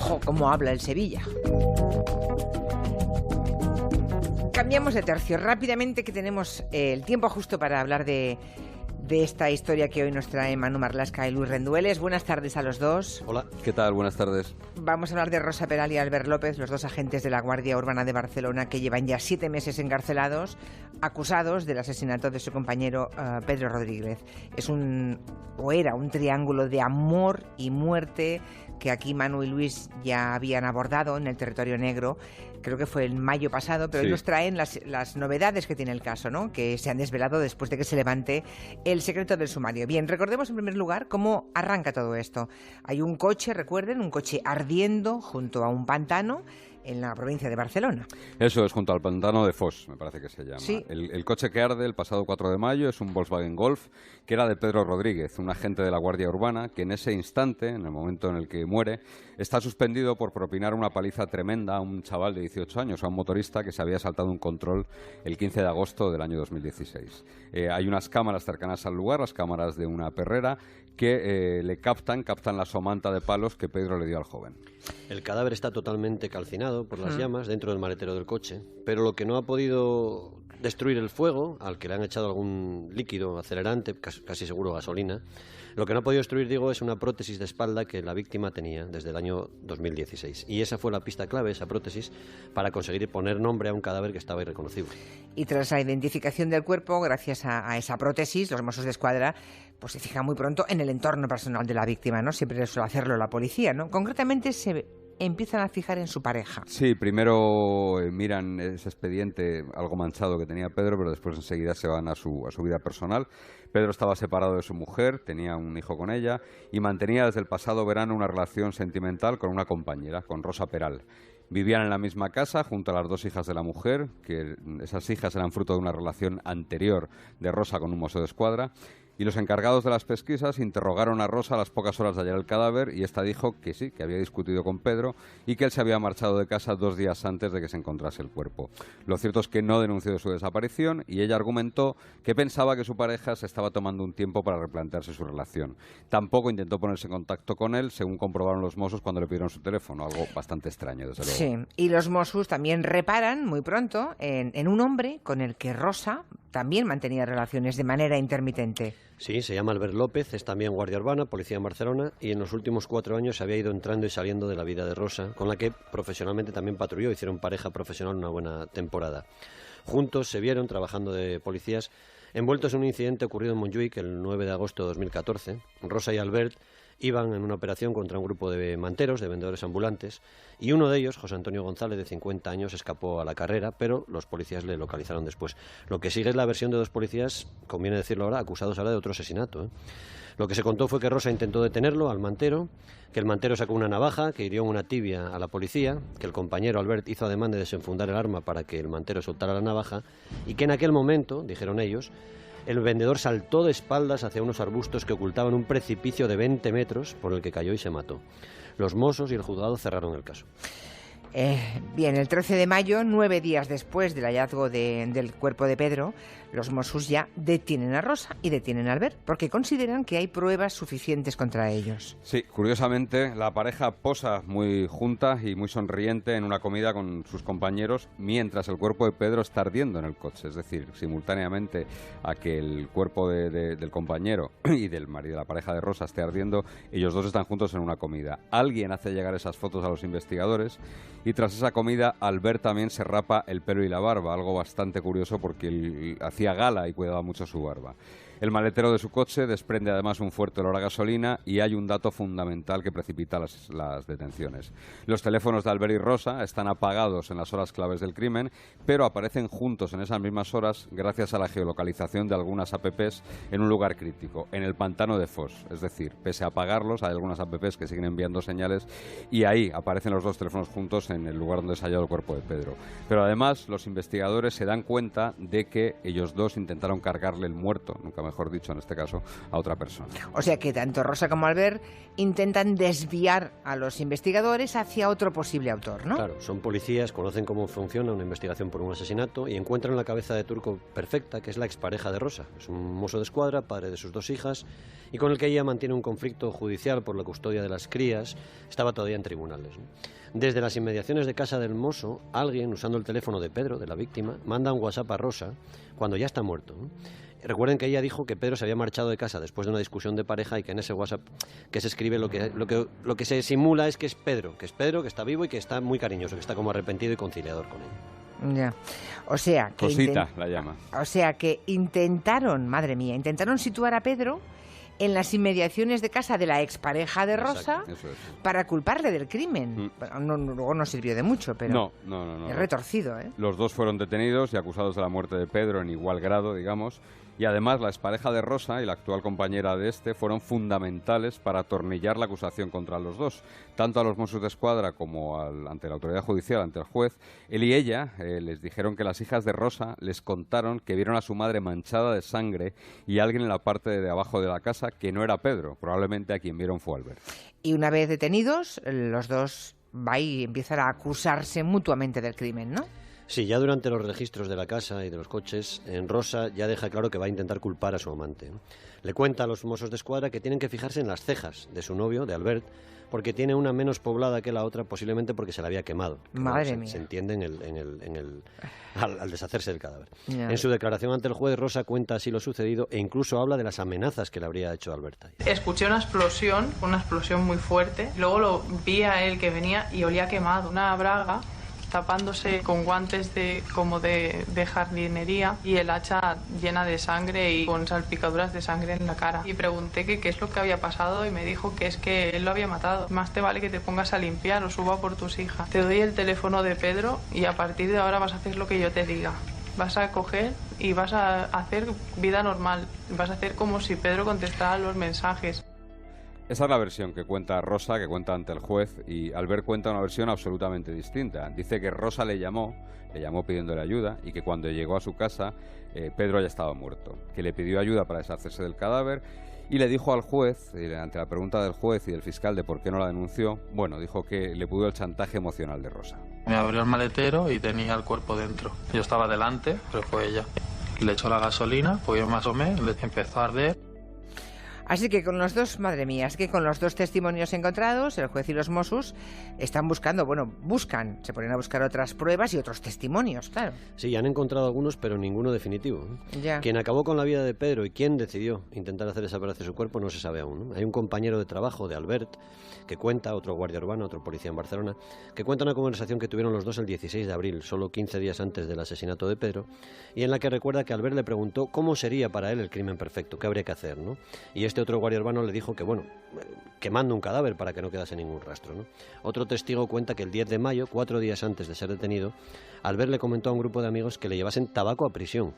¡Jo, cómo habla el Sevilla! Cambiamos de tercio rápidamente, que tenemos el tiempo justo para hablar de esta historia que hoy nos trae Manu Marlasca y Luis Rendueles. Buenas tardes a los dos. Hola, ¿qué tal? Buenas tardes. Vamos a hablar de Rosa Peral y Albert López, los dos agentes de la Guardia Urbana de Barcelona que llevan ya 7 meses encarcelados, acusados del asesinato de su compañero Pedro Rodríguez. Era un triángulo de amor y muerte que aquí Manu y Luis ya habían abordado en el Territorio Negro. Creo que fue en mayo pasado, pero hoy nos traen las novedades que tiene el caso, ¿no? Que se han desvelado después de que se levante el secreto del sumario. Bien, recordemos en primer lugar cómo arranca todo esto. Hay un coche, recuerden, un coche ardiendo junto a un pantano en la provincia de Barcelona. Eso es, junto al pantano de Foix, me parece que se llama. Sí. El coche que arde el pasado 4 de mayo es un Volkswagen Golf que era de Pedro Rodríguez, un agente de la Guardia Urbana que en ese instante, en el momento en el que muere, está suspendido por propinar una paliza tremenda a un chaval de 18 años, a un motorista que se había saltado un control el 15 de agosto del año 2016. Hay unas cámaras cercanas al lugar, las cámaras de una perrera, que le captan la somanta de palos que Pedro le dio al joven. El cadáver está totalmente calcinado por las llamas dentro del maletero del coche, pero lo que no ha podido destruir el fuego, al que le han echado algún líquido acelerante, casi seguro gasolina, lo que no ha podido destruir, digo, es una prótesis de espalda que la víctima tenía desde el año 2016. Y esa fue la pista clave, esa prótesis, para conseguir poner nombre a un cadáver que estaba irreconocible. Y tras la identificación del cuerpo, gracias a esa prótesis, los Mossos d'Esquadra pues se fijan muy pronto en el entorno personal de la víctima, ¿no? Siempre suele hacerlo la policía, ¿no? Concretamente se empiezan a fijar en su pareja. Sí, primero miran ese expediente algo manchado que tenía Pedro, pero después enseguida se van a su vida personal. Pedro estaba separado de su mujer, tenía un hijo con ella y mantenía desde el pasado verano una relación sentimental con una compañera, con Rosa Peral. Vivían en la misma casa junto a las 2 hijas de la mujer, que esas hijas eran fruto de una relación anterior de Rosa con un mozo de escuadra. Y los encargados de las pesquisas interrogaron a Rosa a las pocas horas de hallar el cadáver y esta dijo que sí, que había discutido con Pedro y que él se había marchado de casa 2 días antes de que se encontrase el cuerpo. Lo cierto es que no denunció su desaparición y ella argumentó que pensaba que su pareja se estaba tomando un tiempo para replantearse su relación. Tampoco intentó ponerse en contacto con él, según comprobaron los Mossos cuando le pidieron su teléfono, algo bastante extraño, desde luego. Sí, y los Mossos también reparan muy pronto en un hombre con el que Rosa también mantenía relaciones de manera intermitente. Sí, se llama Albert López, es también guardia urbana, policía en Barcelona, y en los últimos 4 años se había ido entrando y saliendo de la vida de Rosa, con la que profesionalmente también patrulló, hicieron pareja profesional una buena temporada. Juntos se vieron trabajando de policías, envueltos en un incidente ocurrido en Montjuïc el 9 de agosto de 2014. Rosa y Albert iban en una operación contra un grupo de manteros, de vendedores ambulantes, y uno de ellos, José Antonio González, de 50 años, escapó a la carrera, pero los policías le localizaron después. Lo que sigue es la versión de 2 policías, conviene decirlo ahora, acusados ahora de otro asesinato, ¿eh? Lo que se contó fue que Rosa intentó detenerlo al mantero, que el mantero sacó una navaja, que hirió en una tibia a la policía, que el compañero Albert hizo ademán de desenfundar el arma para que el mantero soltara la navaja, y que en aquel momento, dijeron ellos, el vendedor saltó de espaldas hacia unos arbustos que ocultaban un precipicio de 20 metros por el que cayó y se mató. Los Mossos y el juzgado cerraron el caso. Bien, el 13 de mayo, 9 días después del hallazgo del cuerpo de Pedro, los Mossos ya detienen a Rosa y detienen a Albert porque consideran que hay pruebas suficientes contra ellos. Sí, curiosamente, la pareja posa muy junta y muy sonriente en una comida con sus compañeros mientras el cuerpo de Pedro está ardiendo en el coche. Es decir, simultáneamente a que el cuerpo del compañero y del marido de la pareja de Rosa esté ardiendo, ellos dos están juntos en una comida. Alguien hace llegar esas fotos a los investigadores y tras esa comida Albert también se rapa el pelo y la barba, algo bastante curioso porque él hacía gala y cuidaba mucho su barba. El maletero de su coche desprende además un fuerte olor a gasolina y hay un dato fundamental que precipita las detenciones. Los teléfonos de Albert y Rosa están apagados en las horas claves del crimen, pero aparecen juntos en esas mismas horas gracias a la geolocalización de algunas apps en un lugar crítico, en el pantano de Foix. Es decir, pese a apagarlos, hay algunas apps que siguen enviando señales y ahí aparecen los 2 teléfonos juntos en el lugar donde se ha hallado el cuerpo de Pedro. Pero además los investigadores se dan cuenta de que ellos dos intentaron cargarle el muerto, nunca mejor mejor dicho, en este caso, a otra persona. O sea que tanto Rosa como Albert intentan desviar a los investigadores hacia otro posible autor, ¿no? Claro, son policías, conocen cómo funciona una investigación por un asesinato y encuentran la cabeza de turco perfecta, que es la expareja de Rosa. Es un mozo de escuadra, padre de sus 2 hijas, y con el que ella mantiene un conflicto judicial por la custodia de las crías. Estaba todavía en tribunales, ¿no? Desde las inmediaciones de casa del mozo, alguien, usando el teléfono de Pedro, de la víctima, manda un WhatsApp a Rosa cuando ya está muerto, ¿no? Recuerden que ella dijo que Pedro se había marchado de casa después de una discusión de pareja y que en ese WhatsApp que se escribe lo que se simula es que es Pedro, que está vivo y que está muy cariñoso, que está como arrepentido y conciliador con ella. Ya. O sea que Cosita la llama. O sea que intentaron, madre mía, intentaron situar a Pedro en las inmediaciones de casa de la expareja de Rosa. Eso es. Para culparle del crimen. Luego no sirvió de mucho, pero No. es retorcido, ¿eh? Los 2 fueron detenidos y acusados de la muerte de Pedro en igual grado, digamos, y además la expareja de Rosa y la actual compañera de este fueron fundamentales para atornillar la acusación contra los 2, tanto a los Mossos de Escuadra como ante la autoridad judicial, ante el juez. Él y ella les dijeron que las hijas de Rosa les contaron que vieron a su madre manchada de sangre y alguien en la parte de abajo de la casa que no era Pedro, probablemente a quien vieron fue Albert. Y una vez detenidos, los 2 empiezan a acusarse mutuamente del crimen, ¿no? Sí, ya durante los registros de la casa y de los coches, Rosa ya deja claro que va a intentar culpar a su amante, ¿no? Le cuenta a los Mossos de Escuadra que tienen que fijarse en las cejas de su novio, de Albert, porque tiene una menos poblada que la otra, posiblemente porque se la había quemado. Madre mía. Se entiende al deshacerse del cadáver. Ya. En su declaración ante el juez, Rosa cuenta así lo sucedido e incluso habla de las amenazas que le habría hecho Albert. Escuché una explosión muy fuerte. Luego lo vi a él que venía y olía quemado. Una braga tapándose con guantes de jardinería y el hacha llena de sangre y con salpicaduras de sangre en la cara. Y pregunté qué es lo que había pasado y me dijo que es que él lo había matado. Más te vale que te pongas a limpiar o suba por tus hijas. Te doy el teléfono de Pedro y a partir de ahora vas a hacer lo que yo te diga. Vas a coger y vas a hacer vida normal. Vas a hacer como si Pedro contestara los mensajes. Esa es la versión que cuenta Rosa, que cuenta ante el juez, y Albert cuenta una versión absolutamente distinta. Dice que Rosa le llamó pidiéndole ayuda y que cuando llegó a su casa Pedro ya estaba muerto, que le pidió ayuda para deshacerse del cadáver y le dijo al juez, ante la pregunta del juez y del fiscal de por qué no la denunció, dijo que le pudo el chantaje emocional de Rosa. Me abrió el maletero y tenía el cuerpo dentro. Yo estaba delante, pero fue ella. Le echó la gasolina, pues yo más o menos, le empezó a arder. Así que con los 2, madre mía, es que con los 2 testimonios encontrados, el juez y los Mossos están se ponen a buscar otras pruebas y otros testimonios, claro. Sí, han encontrado algunos, pero ninguno definitivo, ¿no? Ya. Quien acabó con la vida de Pedro y quién decidió intentar hacer desaparecer su cuerpo no se sabe aún, ¿no? Hay un compañero de trabajo de Albert que cuenta, otro guardia urbano, otro policía en Barcelona, que cuenta una conversación que tuvieron los 2 el 16 de abril, solo 15 días antes del asesinato de Pedro, y en la que recuerda que Albert le preguntó cómo sería para él el crimen perfecto, qué habría que hacer, ¿no? Y este otro guardia urbano le dijo que, quemando un cadáver para que no quedase ningún rastro, ¿no? Otro testigo cuenta que el 10 de mayo, 4 días antes de ser detenido, Albert le comentó a un grupo de amigos que le llevasen tabaco a prisión.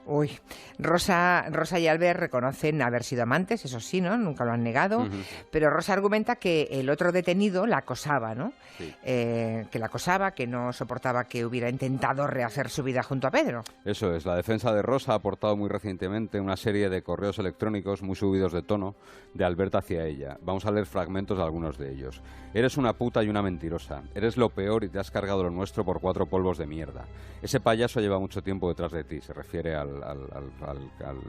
Uy, Rosa y Albert reconocen haber sido amantes, eso sí, ¿no? Nunca lo han negado, pero Rosa argumenta que el otro detenido la acosaba, ¿no? Sí. Que la acosaba, que no soportaba que hubiera intentado rehacer su vida junto a Pedro. Eso es, la defensa de Rosa ha aportado muy recientemente una serie de correos electrónicos muy subidos de tono de Albert hacia ella. Vamos a leer fragmentos de algunos de ellos. Eres una puta y una mentirosa. Eres lo peor y te has cargado lo nuestro por 4 polvos de mierda. Ese payaso lleva mucho tiempo detrás de ti. Se refiere al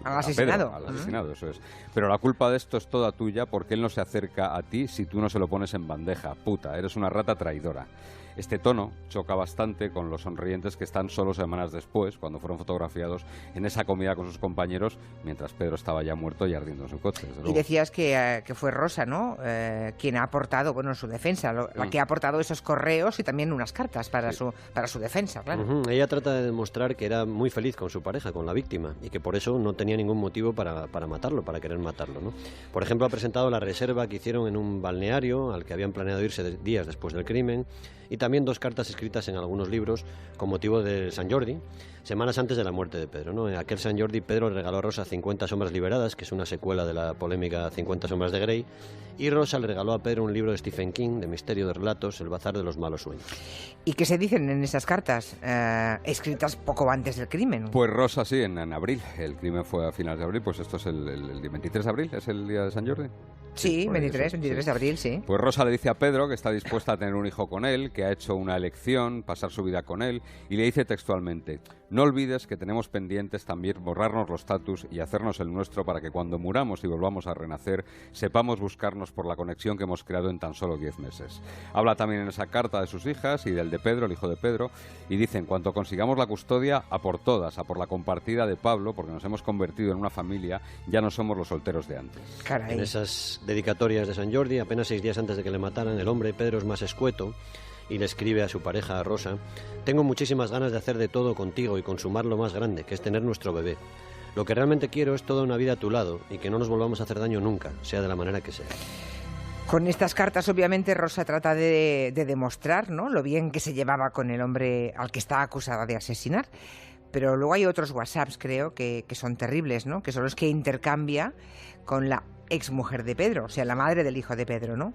asesinado. Pedro, al asesinado, eso es. Pero la culpa de esto es toda tuya porque él no se acerca a ti si tú no se lo pones en bandeja. Puta, eres una rata traidora. Este tono choca bastante con los sonrientes que están solo semanas después, cuando fueron fotografiados en esa comida con sus compañeros, mientras Pedro estaba ya muerto y ardiendo en su coche. Y decías que fue Rosa, ¿no? Quien ha aportado, en su defensa, la que ha aportado esos correos y también unas cartas para su defensa, claro. Ella trata de demostrar que era muy feliz con su pareja, con la víctima, y que por eso no tenía ningún motivo para matarlo, para querer matarlo, ¿no? Por ejemplo, ha presentado la reserva que hicieron en un balneario al que habían planeado irse días después del crimen, y también 2 cartas escritas en algunos libros con motivo de Sant Jordi, semanas antes de la muerte de Pedro, ¿no? En aquel Sant Jordi, Pedro le regaló a Rosa 50 sombras liberadas, que es una secuela de la polémica 50 sombras de Grey, y Rosa le regaló a Pedro un libro de Stephen King, de misterio, de relatos, El bazar de los malos sueños. ¿Y qué se dicen en esas cartas, escritas poco antes del crimen? Pues Rosa sí, en abril. El crimen fue a finales de abril, pues esto es el 23 de abril, ¿es el día de Sant Jordi? Sí, por ahí, 23 de abril, sí. Pues Rosa le dice a Pedro que está dispuesta a tener un hijo con él, que ha hecho una elección, pasar su vida con él, y le dice textualmente: no olvides que tenemos pendientes también borrarnos los tatus y hacernos el nuestro para que cuando muramos y volvamos a renacer, sepamos buscarnos por la conexión que hemos creado en tan solo 10 meses. Habla también en esa carta de sus hijas y del de Pedro, el hijo de Pedro, y dice: en cuanto consigamos la custodia, a por todas, a por la compartida de Pablo, porque nos hemos convertido en una familia, ya no somos los solteros de antes. Caray. En esas dedicatorias de Sant Jordi, apenas 6 días antes de que le mataran, el hombre, Pedro, es más escueto y le escribe a su pareja, a Rosa: tengo muchísimas ganas de hacer de todo contigo y consumar lo más grande, que es tener nuestro bebé. Lo que realmente quiero es toda una vida a tu lado y que no nos volvamos a hacer daño nunca, sea de la manera que sea. Con estas cartas, obviamente, Rosa trata de demostrar, ¿no?, lo bien que se llevaba con el hombre al que está acusada de asesinar. Pero luego hay otros WhatsApps, creo, que son terribles, ¿no?, que son los que intercambia con la exmujer de Pedro, o sea, la madre del hijo de Pedro, ¿no?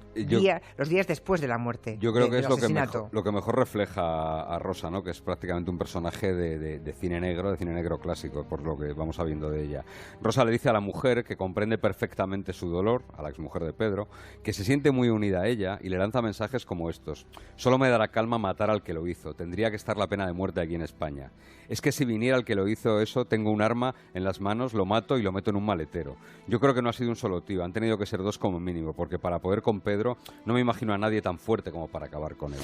Los días después de la muerte. Yo creo que del es asesinato. lo que mejor refleja a Rosa, ¿no? Que es prácticamente un personaje de cine negro clásico, por lo que vamos sabiendo de ella. Rosa le dice a la mujer que comprende perfectamente su dolor, a la exmujer de Pedro, que se siente muy unida a ella y le lanza mensajes como estos: solo me dará calma matar al que lo hizo, tendría que estar la pena de muerte aquí en España. Es que si viniera el que lo hizo eso, tengo un arma en las manos, lo mato y lo meto en un maletero. Yo creo que no ha sido un solo tío, han tenido que ser 2 como mínimo, porque para poder con Pedro no me imagino a nadie tan fuerte como para acabar con él.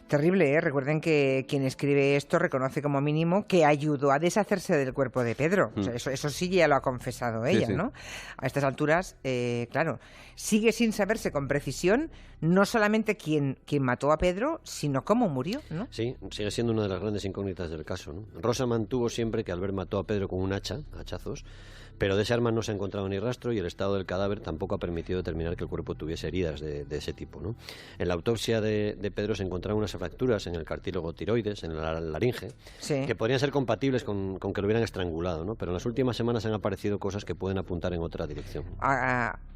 Terrible, ¿eh? Recuerden que quien escribe esto reconoce como mínimo que ayudó a deshacerse del cuerpo de Pedro. O sea, eso sí ya lo ha confesado ella, sí. ¿no? A estas alturas, claro, sigue sin saberse con precisión no solamente quién mató a Pedro, sino cómo murió, ¿no? Sí, sigue siendo una de las grandes incógnitas del caso, ¿no? Rosa mantuvo siempre que Albert mató a Pedro con un hacha, hachazos, pero de ese arma no se ha encontrado ni rastro y el estado del cadáver tampoco ha permitido determinar que el cuerpo tuviese heridas de ese tipo, ¿no? En la autopsia de Pedro se encontraron unas fracturas en el cartílago tiroides, en la laringe, Sí. que podrían ser compatibles con que lo hubieran estrangulado, ¿no? Pero en las últimas semanas han aparecido cosas que pueden apuntar en otra dirección.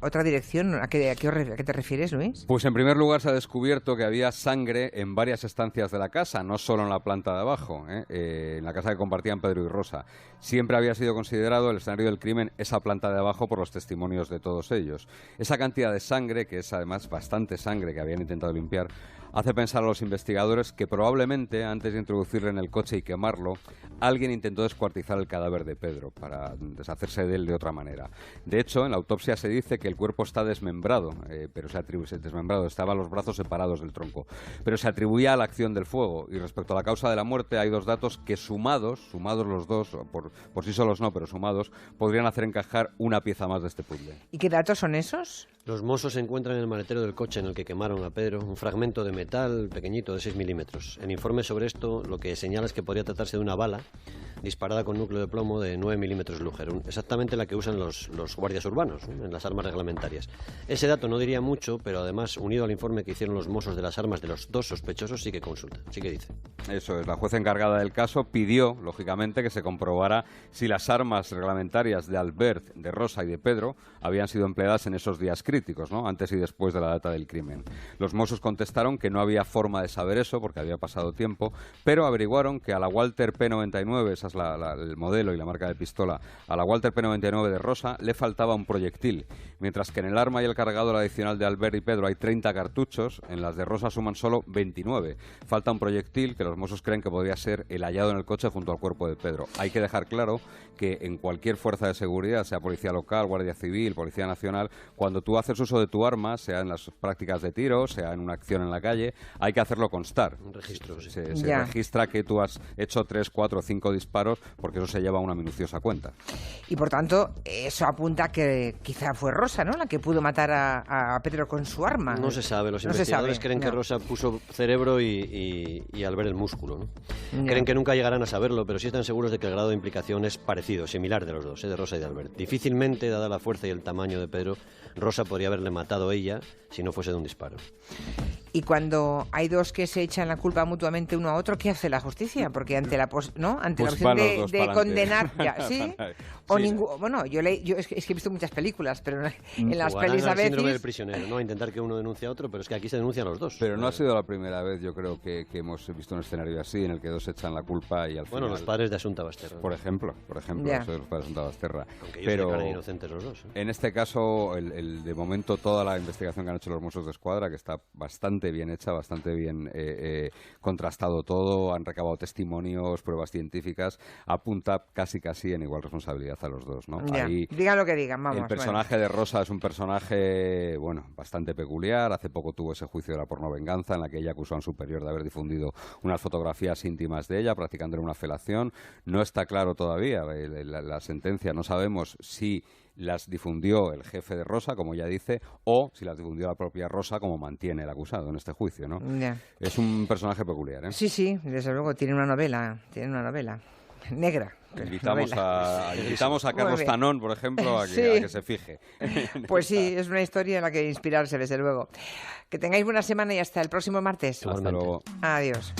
¿Otra dirección? ¿A qué te refieres, Luis? Pues en primer lugar se ha descubierto que había sangre en varias estancias de la casa, no solo en la planta de abajo, en la casa que compartían Pedro y Rosa. Siempre había sido considerado el escenario del crimen esa planta de abajo por los testimonios de todos ellos. Esa cantidad de sangre, que es además bastante sangre que habían intentado limpiar, hace pensar a los investigadores que probablemente, antes de introducirle en el coche y quemarlo, alguien intentó descuartizar el cadáver de Pedro para deshacerse de él de otra manera. De hecho, en la autopsia se dice que el cuerpo está desmembrado, pero estaban los brazos separados del tronco, pero se atribuía a la acción del fuego. Y respecto a la causa de la muerte, hay 2 datos que sumados los dos, por sí solos no, pero sumados, podrían hacer encajar una pieza más de este puzzle. ¿Y qué datos son esos? Los Mossos encuentran en el maletero del coche en el que quemaron a Pedro un fragmento de metal pequeñito de 6 milímetros. El informe sobre esto lo que señala es que podría tratarse de una bala disparada con núcleo de plomo de 9 milímetros Luger, exactamente la que usan los guardias urbanos, ¿no?, en las armas reglamentarias. Ese dato no diría mucho, pero además, unido al informe que hicieron los Mossos de las armas de los 2 sospechosos, sí que consulta, sí que dice. Eso es, la jueza encargada del caso pidió, lógicamente, que se comprobara si las armas reglamentarias de Albert, de Rosa y de Pedro habían sido empleadas en esos días críticos, ¿no?, antes y después de la data del crimen. Los Mossos contestaron que no había forma de saber eso porque había pasado tiempo, pero averiguaron que a la Walther P99, esa es el modelo y la marca de pistola, a la Walther P99 de Rosa le faltaba un proyectil, mientras que en el arma y el cargador adicional de Albert y Pedro hay 30 cartuchos, en las de Rosa suman solo 29. Falta un proyectil que los Mossos creen que podría ser el hallado en el coche junto al cuerpo de Pedro. Hay que dejar claro que en cualquier fuerza de seguridad, sea policía local, guardia civil, policía nacional, cuando tú haces uso de tu arma, sea en las prácticas de tiro, sea en una acción en la calle, hay que hacerlo constar. Un registro, sí. Se registra que tú has hecho 3, 4 o 5 disparos, porque eso se lleva a una minuciosa cuenta. Y por tanto, eso apunta a que quizá fue Rosa, ¿no?, la que pudo matar a Pedro con su arma. No se sabe, los investigadores creen que Rosa puso cerebro y Albert el músculo, ¿no? Creen que nunca llegarán a saberlo, pero sí están seguros de que el grado de implicación es parecido, similar de los dos, de Rosa y de Albert. Difícilmente, dada la fuerza y el tamaño de Pedro, Rosa podría haberle matado ella si no fuese de un disparo. Y cuando hay dos que se echan la culpa mutuamente uno a otro, ¿qué hace la justicia? Porque ante la ¿no? Ante Pues la van los opción dos de pa'lante. condenar, ya, ¿sí? O Sí, ningún, bueno, yo es que he visto muchas películas, pero en las O harán pelis a el síndrome del veces prisionero, ¿no? Intentar que uno denuncie a otro, pero es que aquí se denuncian los dos. Pero no ha sido la primera vez, yo creo, que hemos visto un escenario así, en el que dos echan la culpa y al Bueno, final... los padres de Asunta Basterra. Por ejemplo, Ya. eso de los padres de Santa Basterra. Aunque ellos Pero declaren inocentes los dos. en este caso, de momento, toda la investigación que han hecho los Mossos de Escuadra, que está bastante bien hecha, bastante bien contrastado todo, han recabado testimonios, pruebas científicas, apunta casi en igual responsabilidad a los dos, ¿no? ya. Ahí, Digan lo que digan, vamos. el personaje de Rosa es un personaje, bueno, bastante peculiar. Hace poco tuvo ese juicio de la pornovenganza en la que ella acusó a un superior de haber difundido unas fotografías íntimas de ella, practicándole una felación. No está claro todavía la sentencia. No sabemos si las difundió el jefe de Rosa, como ella dice, o si las difundió la propia Rosa, como mantiene el acusado en este juicio, ¿no? Ya. Es un personaje peculiar, ¿eh? Sí, desde luego, tiene una novela negra. Invitamos a Muy Carlos bien. Tanón, por ejemplo, a Sí. que se fije. Pues sí, es una historia en la que inspirarse, desde luego. Que tengáis buena semana y hasta el próximo martes. Hasta luego. Adiós.